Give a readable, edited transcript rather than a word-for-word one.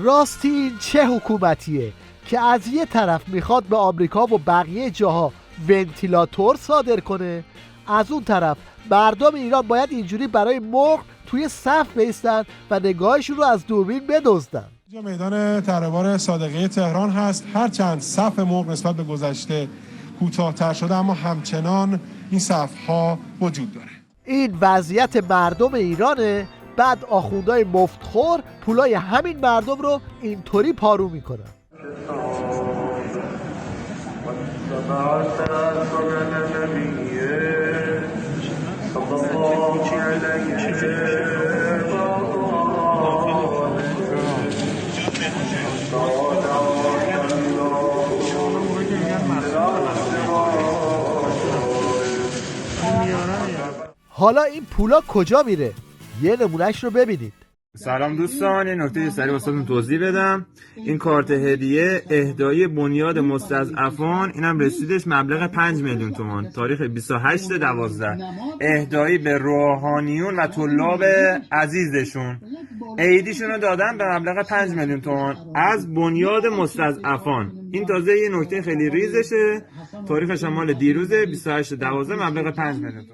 راستی این چه حکومتیه که از یه طرف میخواد به آمریکا و بقیه جاها ونتیلاتور صادر کنه، از اون طرف مردم ایران باید اینجوری برای مرغ توی صف بایستن و نگاهشون رو از دوربین بدزدن. اینجا میدان ترهوار صادقیه تهران هست. هرچند صف مرغ نسبت به گذشته کوتاه‌تر شده، اما همچنان این صف‌ها وجود داره. این وضعیت مردم ایرانه. بعد آخوندهای مفتخور پولای همین مردم رو اینطوری پارو میکنن. حالا این پولا کجا میره؟ یه نمونهش رو ببینید. سلام دوستان، یه نکته سریع واسهتون توضیح بدم. این کارت هدیه اهدایی بنیاد مستضعفان، اینم رسیدش مبلغ 5 میلیون تومان، تاریخ 28/12. اهدایی به روحانیون و طلاب عزیزشون. عیدیشون رو دادن به مبلغ 5 میلیون تومان از بنیاد مستضعفان. این تازه یه نکته خیلی ریزشه، تاریخش مال دیروزه 28/12، مبلغ 5 میلیون تومان.